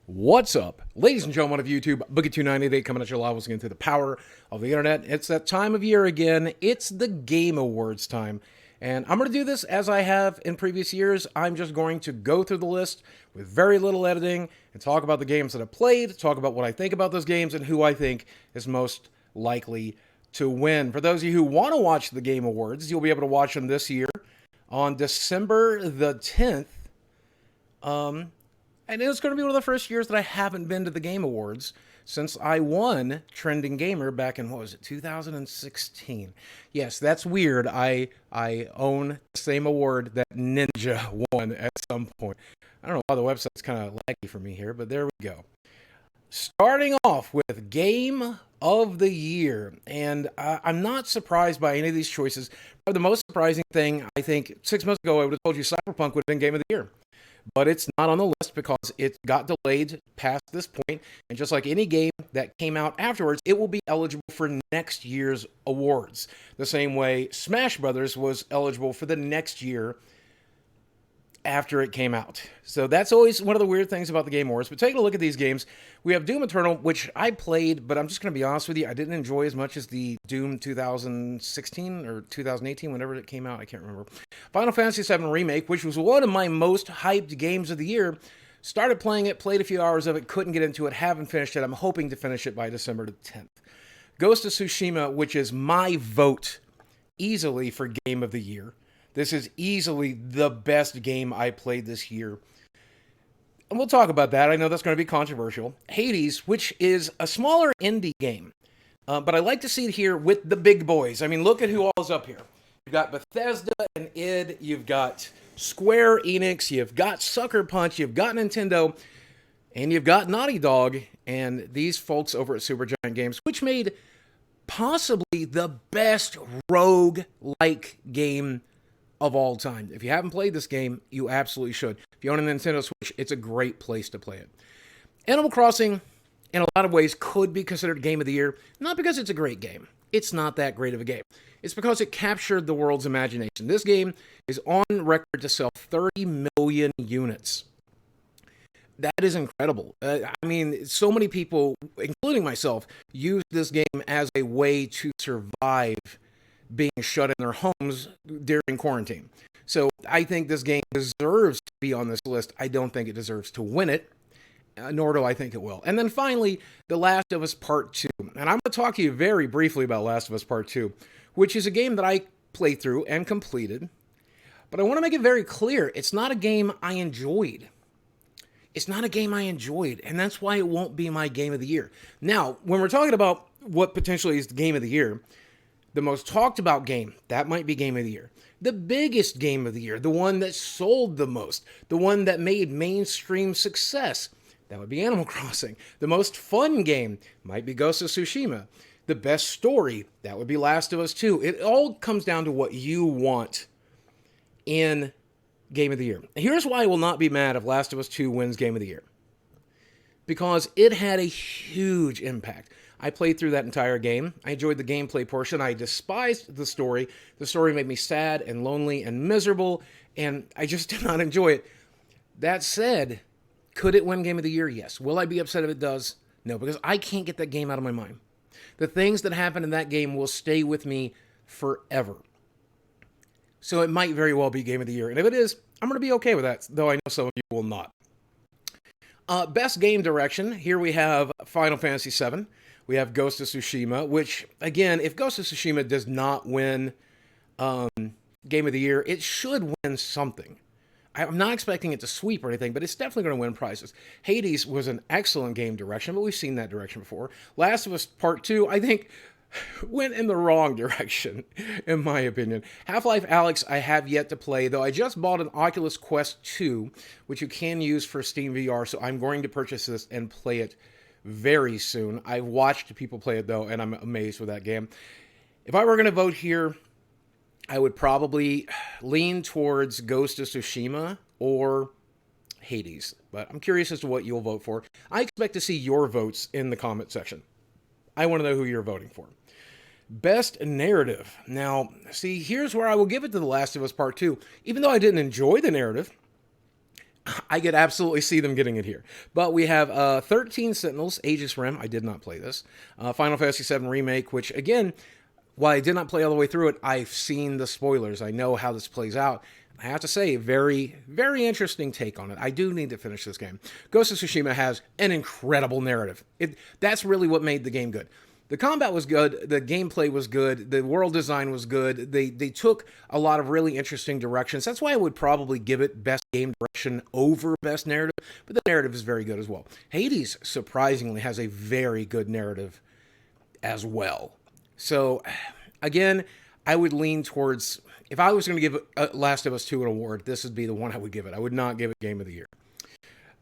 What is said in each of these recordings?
What's up, ladies and gentlemen of YouTube? Boogie298 coming at your live once again through the power of the internet. It's that time of year again. It's the Game Awards time. And I'm going to do this as I have in previous years. I'm just going to go through the list with very little editing and talk about the games that I played, talk about what I think about those games, and who I think is most likely to win. For those of you who want to watch the Game Awards, you'll be able to watch them this year on December the 10th. And it's going to be one of the first years that I haven't been to the Game Awards since I won Trending Gamer back in, 2016. Yes, that's weird. I own the same award that Ninja won at some point. I don't know why the website's kind of laggy for me here, but there we go. Starting off with Game of the Year. And I'm not surprised by any of these choices. But the most surprising thing, I think, 6 months ago, I would have told you Cyberpunk would have been Game of the Year. But it's not on the list because it got delayed past this point. And just like any game that came out afterwards, it will be eligible for next year's awards. The same way Smash Brothers was eligible for the next year after it came out. So that's always one of the weird things about the Game Awards. But taking a look at these games, we have Doom Eternal, which I played, but I'm just going to be honest with you, I didn't enjoy as much as the Doom 2016 or 2018, whenever it came out, I can't remember. Final Fantasy VII Remake, which was one of my most hyped games of the year. Started playing it, played a few hours of it, couldn't get into it, haven't finished it. I'm hoping to finish it by December the 10th. Ghost of Tsushima, which is my vote easily for Game of the Year. This is easily the best game I played this year. And we'll talk about that. I know that's going to be controversial. Hades, which is a smaller indie game. But I like to see it here with the big boys. I mean, look at who all is up here. You've got Bethesda and id. You've got Square Enix. You've got Sucker Punch. You've got Nintendo. And you've got Naughty Dog. And these folks over at Supergiant Games, which made possibly the best rogue-like game of all time. If you haven't played this game, you absolutely should. If you own a Nintendo Switch, it's a great place to play it. Animal Crossing, in a lot of ways, could be considered Game of the Year, not because it's a great game. It's not that great of a game. It's because it captured the world's imagination. This game is on record to sell 30 million units. That is incredible. I mean, so many people, including myself, use this game as a way to survive being shut in their homes during quarantine. So I think this game deserves to be on this list. I don't think it deserves to win it, nor do I think it will. And then finally, The Last of Us Part 2. And I'm going to talk to you very briefly about Last of Us Part 2, which is a game that I played through and completed. But I want to make it very clear, it's not a game I enjoyed. It's not a game I enjoyed, and that's why it won't be my Game of the Year. Now, when we're talking about what potentially is the Game of the Year, the most talked about game, that might be Game of the Year. The biggest Game of the Year, the one that sold the most, the one that made mainstream success, that would be Animal Crossing. The most fun game might be Ghost of Tsushima. The best story, that would be Last of Us 2. It all comes down to what you want in Game of the Year. Here's why I will not be mad if Last of Us 2 wins Game of the Year. Because it had a huge impact. I played through that entire game. I enjoyed the gameplay portion. I despised the story. The story made me sad and lonely and miserable, and I just did not enjoy it. That said, could it win Game of the Year? Yes. Will I be upset if it does? No, because I can't get that game out of my mind. The things that happen in that game will stay with me forever. So it might very well be Game of the Year. And if it is, I'm going to be okay with that, though I know some of you will not. Best game direction. Here we have Final Fantasy VII. We have Ghost of Tsushima, which, again, if Ghost of Tsushima does not win Game of the Year, it should win something. I'm not expecting it to sweep or anything, but it's definitely going to win prizes. Hades was an excellent game direction, but we've seen that direction before. Last of Us Part 2, I think, went in the wrong direction, in my opinion. Half-Life Alyx I have yet to play, though I just bought an Oculus Quest 2, which you can use for Steam VR, so I'm going to purchase this and play it very soon. I've watched people play it, though, and I'm amazed with that game. If I were going to vote here, I would probably lean towards Ghost of Tsushima or Hades. But I'm curious as to what you'll vote for. I expect to see your votes in the comment section. I want to know who you're voting for. Best narrative. Now, see, here's where I will give it to The Last of Us Part 2. Even though I didn't enjoy the narrative, I could absolutely see them getting it here. But we have 13 Sentinels, Aegis Rim. I did not play this. Final Fantasy VII Remake, which, again, while I did not play all the way through it, I've seen the spoilers. I know how this plays out. I have to say, very, very interesting take on it. I do need to finish this game. Ghost of Tsushima has an incredible narrative. That's really what made the game good. The combat was good, the gameplay was good, the world design was good. They took a lot of really interesting directions. That's why I would probably give it best game direction over best narrative, but the narrative is very good as well. Hades, surprisingly, has a very good narrative as well. So, again, I would lean towards, if I was going to give Last of Us 2 an award, this would be the one I would give it. I would not give it Game of the Year.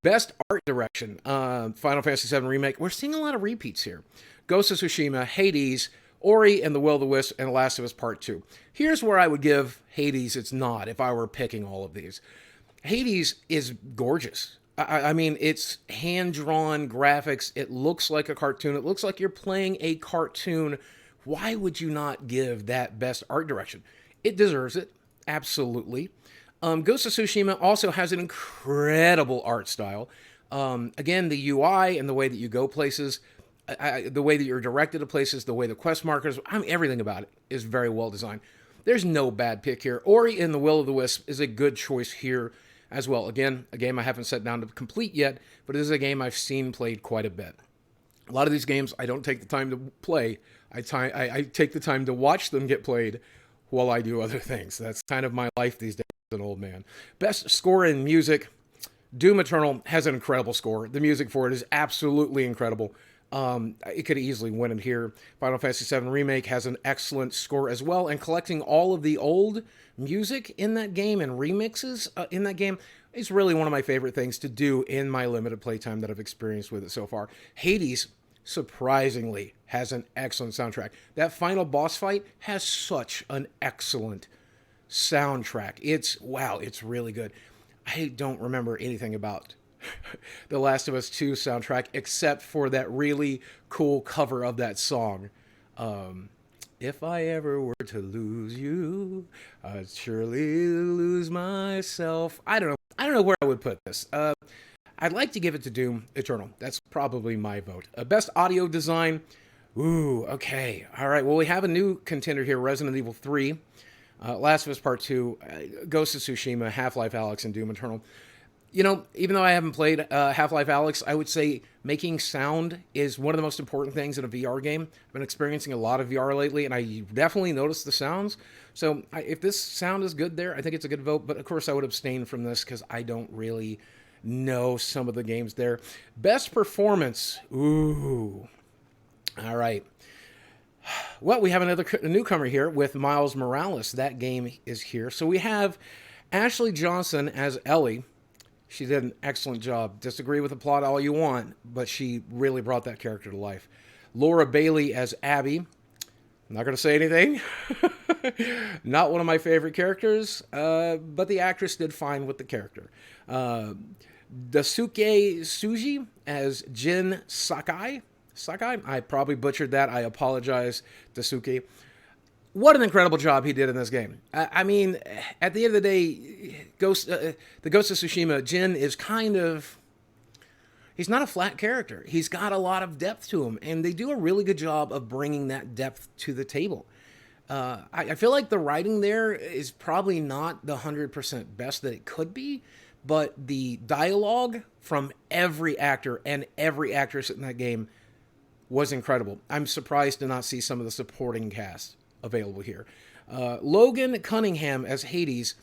Best art direction, Final Fantasy VII Remake. We're seeing a lot of repeats here. Ghost of Tsushima, Hades, Ori and the Will of the Wisp, and Last of Us Part 2. Here's where I would give Hades its nod if I were picking all of these. Hades is gorgeous. I mean, it's hand-drawn graphics. It looks like a cartoon. It looks like you're playing a cartoon. Why would you not give that best art direction? It deserves it, absolutely. Ghost of Tsushima also has an incredible art style. Again, the UI and the way that you go places, the way that you're directed to places, the way the quest markers, everything about it is very well designed. There's no bad pick here. Ori and the Will of the Wisp is a good choice here as well. Again, a game I haven't sat down to complete yet, but it is a game I've seen played quite a bit. A lot of these games I don't take the time to play. I take the time to watch them get played while I do other things. That's kind of my life these days as an old man. Best score in music. Doom Eternal has an incredible score. The music for it is absolutely incredible. It could easily win it here. Final Fantasy VII Remake has an excellent score as well, and collecting all of the old music in that game and remixes in that game is really one of my favorite things to do in my limited playtime that I've experienced with it so far. Hades, surprisingly, has an excellent soundtrack. That final boss fight has such an excellent soundtrack. It's really good. I don't remember anything about the Last of Us 2 soundtrack except for that really cool cover of that song. If I ever were to lose you, I'd surely lose myself. I don't know where I would put this. I'd like to give it to Doom Eternal. That's probably my vote. Best audio design. Ooh, okay. All right. Well, we have a new contender here, Resident Evil 3, Last of Us Part 2, Ghost of Tsushima, Half-Life Alyx, and Doom Eternal. You know, even though I haven't played Half-Life Alyx, I would say making sound is one of the most important things in a VR game. I've been experiencing a lot of VR lately, and I definitely notice the sounds. So if this sound is good there, I think it's a good vote. But, of course, I would abstain from this because I don't really know some of the games there. Best performance. Ooh. All right. Well, we have another newcomer here with Miles Morales. That game is here. So we have Ashley Johnson as Ellie. She did an excellent job. Disagree with the plot all you want, but she really brought that character to life. Laura Bailey as Abby. I'm not going to say anything. Not one of my favorite characters, but the actress did fine with the character. Daisuke Tsuji as Jin Sakai. I probably butchered that. I apologize, Daisuke. What an incredible job he did in this game. I mean, at the end of the day, the Ghost of Tsushima, Jin is he's not a flat character. He's got a lot of depth to him, and they do a really good job of bringing that depth to the table. I feel like the writing there is probably not the 100% best that it could be, but the dialogue from every actor and every actress in that game was incredible. I'm surprised to not see some of the supporting cast available here. Logan Cunningham as Hades.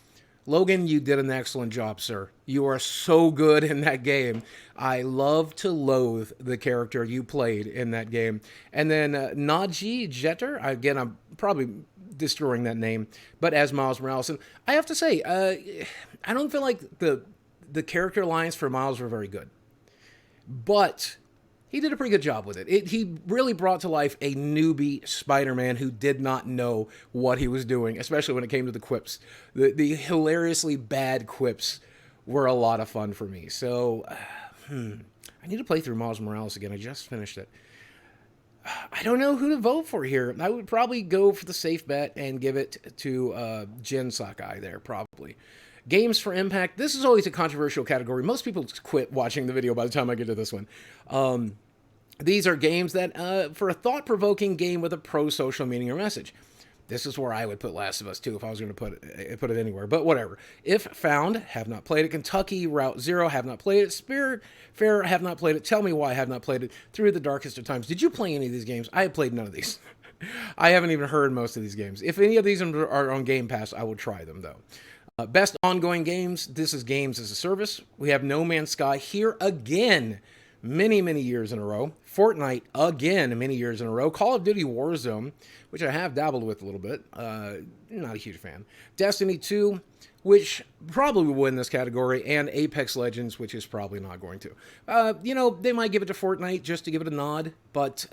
Logan, you did an excellent job, sir. You are so good in that game. I love to loathe the character you played in that game. And then Naji Jeter, again, I'm probably destroying that name, but as Miles Morales. And I have to say, I don't feel like the character lines for Miles were very good. But he did a pretty good job with it. He really brought to life a newbie Spider-Man who did not know what he was doing, especially when it came to the quips. The hilariously bad quips were a lot of fun for me. So, I need to play through Miles Morales again. I just finished it. I don't know who to vote for here. I would probably go for the safe bet and give it to Jin Sakai there, probably. Games for impact. This is always a controversial category. Most people quit watching the video by the time I get to this one. These are games that, for a thought-provoking game with a pro-social meaning or message. This is where I would put Last of Us 2 if I was going to put it anywhere. But whatever. If Found, have not played it. Kentucky Route Zero, have not played it. Spirit Fair, have not played it. Tell Me Why, have not played it. Through the Darkest of Times. Did you play any of these games? I have played none of these. I haven't even heard most of these games. If any of these are on Game Pass, I will try them, though. Best ongoing games. This is Games as a Service. We have No Man's Sky here again. Many, many years in a row. Fortnite, again, many years in a row. Call of Duty Warzone, which I have dabbled with a little bit. Not a huge fan. Destiny 2, which probably will win this category. And Apex Legends, which is probably not going to. They might give it to Fortnite just to give it a nod. But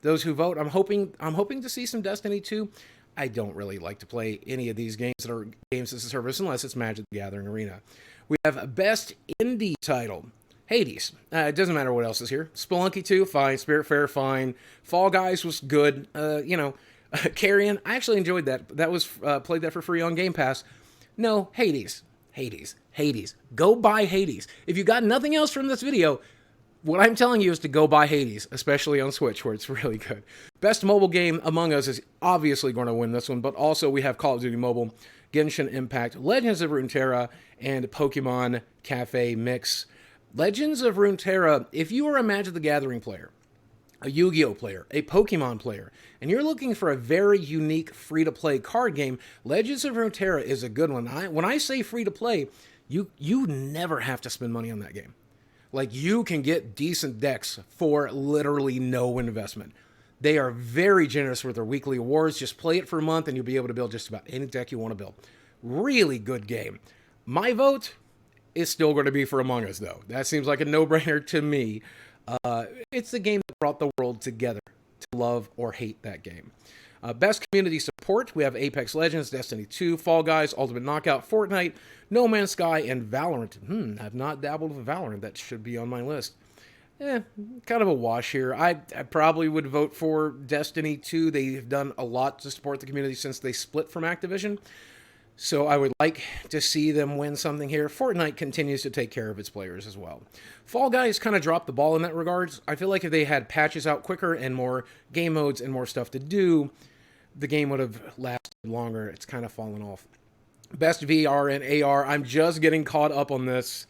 those who vote, I'm hoping to see some Destiny 2. I don't really like to play any of these games that are Games as a Service unless it's Magic the Gathering Arena. We have Best Indie Title. Hades. It doesn't matter what else is here. Spelunky 2, fine. Spirit Fair, fine. Fall Guys was good. Carrion, I actually enjoyed that. That was played that for free on Game Pass. No, Hades. Go buy Hades. If you got nothing else from this video, what I'm telling you is to go buy Hades, especially on Switch, where it's really good. Best mobile game, Among Us is obviously going to win this one, but also we have Call of Duty Mobile, Genshin Impact, Legends of Runeterra, and Pokemon Cafe Mix. Legends of Runeterra, if you are a Magic the Gathering player, a Yu-Gi-Oh player, a Pokemon player, and you're looking for a very unique free-to-play card game, Legends of Runeterra is a good one. When I say free-to-play, you never have to spend money on that game. Like, you can get decent decks for literally no investment. They are very generous with their weekly awards. Just play it for a month and you'll be able to build just about any deck you want to build. Really good game. My vote is still going to be for Among Us, though. That seems like a no-brainer to me. It's the game that brought the world together to love or hate that game. Best community support, we have Apex Legends, Destiny 2, Fall Guys, Ultimate Knockout, Fortnite, No Man's Sky, and Valorant. I've not dabbled with Valorant. That should be on my list. Kind of a wash here. I probably would vote for Destiny 2. They've done a lot to support the community since they split from Activision. So I would like to see them win something here. Fortnite continues to take care of its players as well. Fall Guys kind of dropped the ball in that regards. I feel like if they had patches out quicker and more game modes and more stuff to do, the game would have lasted longer. It's kind of fallen off. Best VR and AR. I'm just getting caught up on this.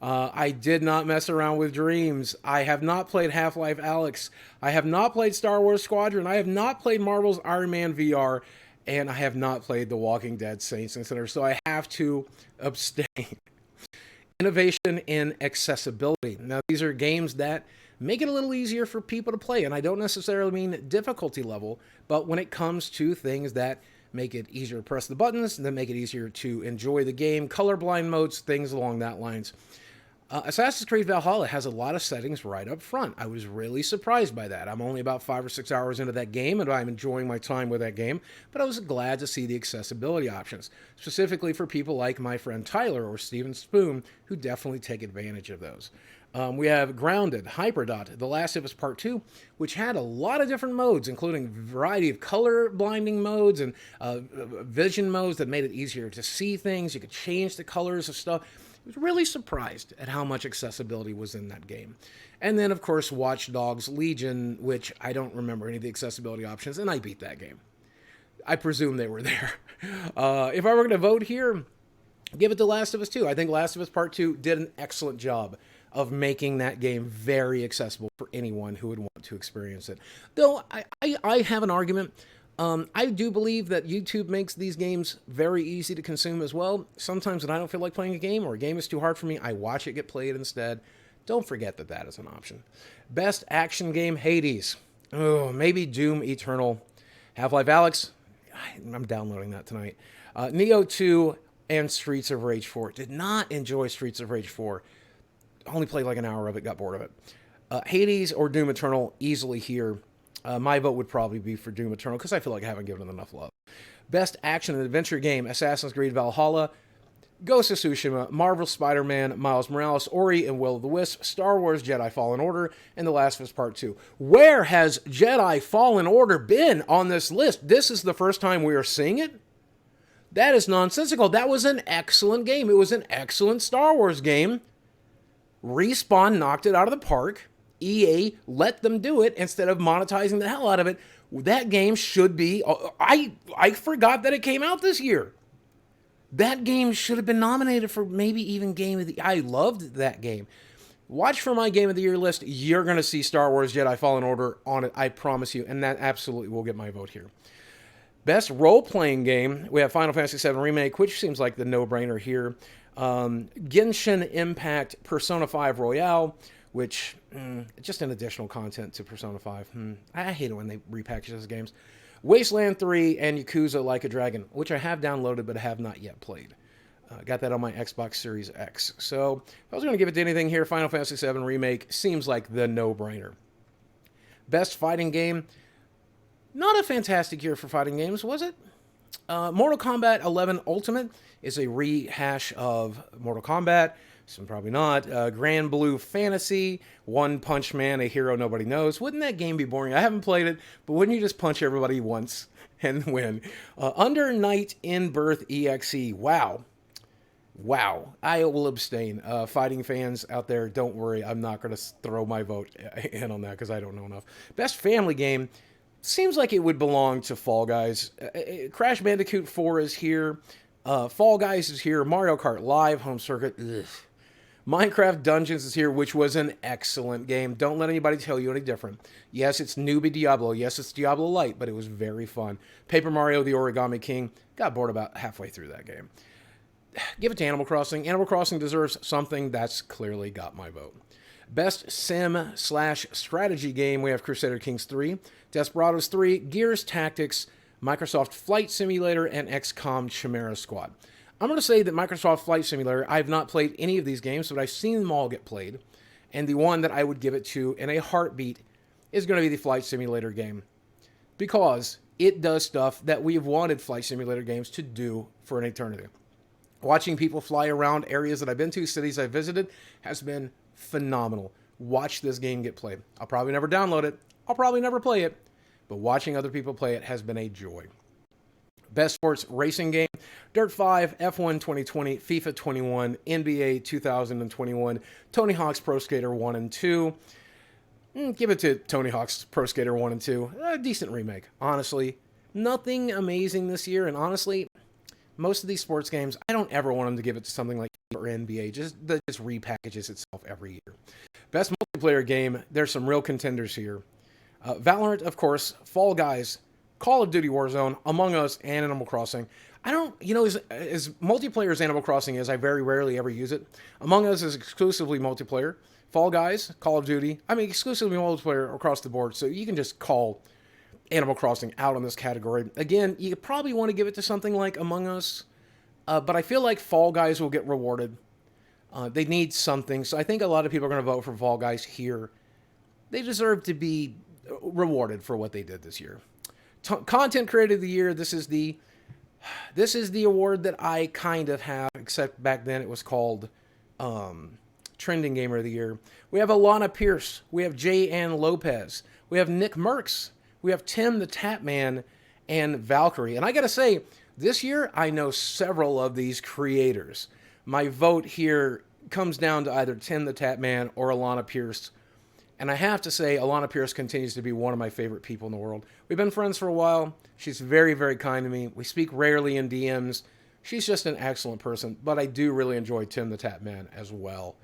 I did not mess around with Dreams. I have not played Half-Life Alyx. I have not played Star Wars Squadron. I have not played Marvel's Iron Man VR. And I have not played The Walking Dead Saints and Sinners, so I have to abstain. Innovation in accessibility. Now, these are games that make it a little easier for people to play, and I don't necessarily mean difficulty level, but when it comes to things that make it easier to press the buttons, that make it easier to enjoy the game, colorblind modes, things along that lines. Assassin's Creed Valhalla has a lot of settings right up front. I was really surprised by that. I'm only about 5 or 6 hours into that game, and I'm enjoying my time with that game, but I was glad to see the accessibility options, specifically for people like my friend Tyler or Steven Spoon, who definitely take advantage of those. We have Grounded, Hyperdot, The Last of Us Part 2, which had a lot of different modes, including a variety of color blinding modes and vision modes that made it easier to see things. You could change the colors of stuff. I was really surprised at how much accessibility was in that game. And then, of course, Watch Dogs Legion, which I don't remember any of the accessibility options, and I beat that game. I presume they were there. If I were going to vote here, give it to Last of Us 2. I think Last of Us Part 2 did an excellent job of making that game very accessible for anyone who would want to experience it. Though I have an argument. I do believe that YouTube makes these games very easy to consume as well. Sometimes when I don't feel like playing a game or a game is too hard for me, I watch it get played instead. Don't forget that that is an option. Best action game, Hades. Oh, maybe Doom Eternal. Half-Life Alyx. I'm downloading that tonight. Neo 2 and Streets of Rage 4. Did not enjoy Streets of Rage 4. Only played like an hour of it, got bored of it. Hades or Doom Eternal, easily here. My vote would probably be for Doom Eternal because I feel like I haven't given it enough love. Best action and adventure game, Assassin's Creed Valhalla, Ghost of Tsushima, Marvel Spider-Man, Miles Morales, Ori and Will of the Wisp, Star Wars Jedi Fallen Order, and The Last of Us Part 2. Where has Jedi Fallen Order been on this list? This is the first time we are seeing it? That is nonsensical. That was an excellent game. It was an excellent Star Wars game. Respawn knocked it out of the park. EA let them do it instead of monetizing the hell out of it. That game should be... I forgot that it came out this year. That game should have been nominated for maybe even Game of the... I loved that game. Watch for my Game of the Year list. You're going to see Star Wars Jedi Fallen Order on it, I promise you. And that absolutely will get my vote here. Best role-playing game, we have Final Fantasy VII Remake, which seems like the no-brainer here. Genshin Impact Persona 5 Royale, which, just an additional content to Persona 5. I hate it when they repackage those games. Wasteland 3 and Yakuza Like a Dragon, which I have downloaded but have not yet played. Got that on my Xbox Series X. So if I was going to give it to anything here, Final Fantasy VII Remake seems like the no-brainer. Best fighting game, not a fantastic year for fighting games, was it? Mortal Kombat 11 Ultimate is a rehash of Mortal Kombat. Some probably not. Grand Blue Fantasy, One Punch Man, a hero nobody knows. Wouldn't that game be boring? I haven't played it, but wouldn't you just punch everybody once and win? Under Night in Birth EXE. Wow. I will abstain. Fighting fans out there, don't worry. I'm not going to throw my vote in on that because I don't know enough. Best family game. Seems like it would belong to Fall Guys. Crash Bandicoot 4 is here. Fall Guys is here. Mario Kart Live Home Circuit. Ugh. Minecraft Dungeons is here, which was an excellent game. Don't let anybody tell you any different. Yes, it's newbie Diablo. Yes, it's Diablo Light, but it was very fun. Paper Mario The Origami King. Got bored about halfway through that game. Give it to Animal Crossing. Animal Crossing deserves something. That's clearly got my vote. Best sim/strategy game, we have Crusader Kings 3, Desperados 3, Gears Tactics, Microsoft Flight Simulator, and XCOM Chimera Squad. I'm going to say that Microsoft Flight Simulator, I've not played any of these games, but I've seen them all get played. And the one that I would give it to in a heartbeat is going to be the Flight Simulator game. Because it does stuff that we have wanted Flight Simulator games to do for an eternity. Watching people fly around areas that I've been to, cities I've visited, has been phenomenal. Watch this game get played. I'll probably never download it. I'll probably never play it. But watching other people play it has been a joy. Best sports racing game, Dirt 5, F1 2020, FIFA 21, NBA 2021, Tony Hawk's Pro Skater 1 and 2. Give it to Tony Hawk's Pro Skater 1 and 2. A decent remake, honestly. Nothing amazing this year, and honestly, most of these sports games, I don't ever want them to give it to something like FIFA or NBA. Just repackages itself every year. Best multiplayer game, there's some real contenders here. Valorant, of course, Fall Guys, Call of Duty Warzone, Among Us, and Animal Crossing. I don't, as multiplayer as Animal Crossing is, I very rarely ever use it. Among Us is exclusively multiplayer. Fall Guys, Call of Duty, exclusively multiplayer across the board. So you can just call Animal Crossing out on this category. Again, you probably want to give it to something like Among Us, but I feel like Fall Guys will get rewarded. They need something, so I think a lot of people are going to vote for Fall Guys here. They deserve to be rewarded for what they did this year. Content Creator of the Year, this is the award that I kind of have, except back then it was called Trending Gamer of the Year. We have Alana Pierce, we have J. Ann Lopez, we have Nick Merckx, we have Tim the Tatman, and Valkyrie. And I gotta say, this year I know several of these creators. My vote here comes down to either Tim the Tatman or Alana Pierce. And I have to say, Alana Pierce continues to be one of my favorite people in the world. We've been friends for a while. She's very, very kind to me. We speak rarely in DMs. She's just an excellent person. But I do really enjoy Tim the Tatman as well.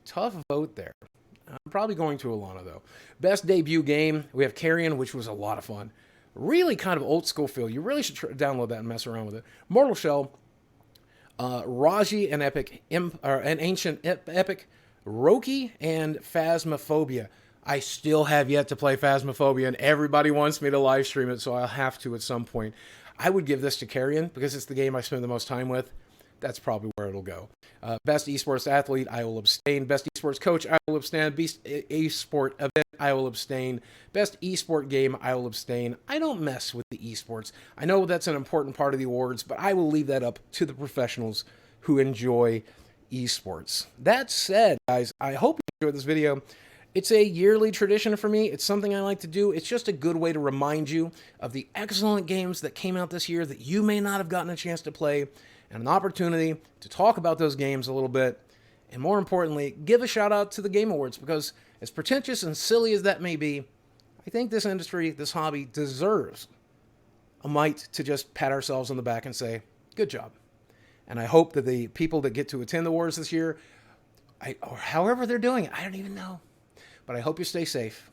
Tough vote there. I'm probably going to Alana, though. Best debut game, we have Carrion, which was a lot of fun. Really kind of old school feel. You really should download that and mess around with it. Mortal Shell, Raji, an ancient epic, Roki, and Phasmophobia. I still have yet to play Phasmophobia, and everybody wants me to live stream it, so I'll have to at some point. I would give this to Carrion, because it's the game I spend the most time with. That's probably where it'll go. Best esports athlete, I will abstain. Best esports coach, I will abstain. Best esport event, I will abstain. Best esport game, I will abstain. I don't mess with the esports. I know that's an important part of the awards, but I will leave that up to the professionals who enjoy esports. That said, guys, I hope you enjoyed this video. It's a yearly tradition for me. It's something I like to do. It's just a good way to remind you of the excellent games that came out this year that you may not have gotten a chance to play, and an opportunity to talk about those games a little bit. And more importantly, give a shout out to the Game Awards, because as pretentious and silly as that may be, I think this industry, this hobby, deserves a mite to just pat ourselves on the back and say, good job. And I hope that the people that get to attend the awards this year, or however they're doing it, I don't even know. But I hope you stay safe.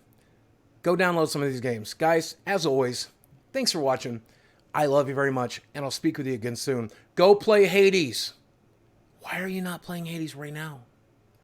Go download some of these games. Guys, as always, thanks for watching. I love you very much, and I'll speak with you again soon. Go play Hades. Why are you not playing Hades right now?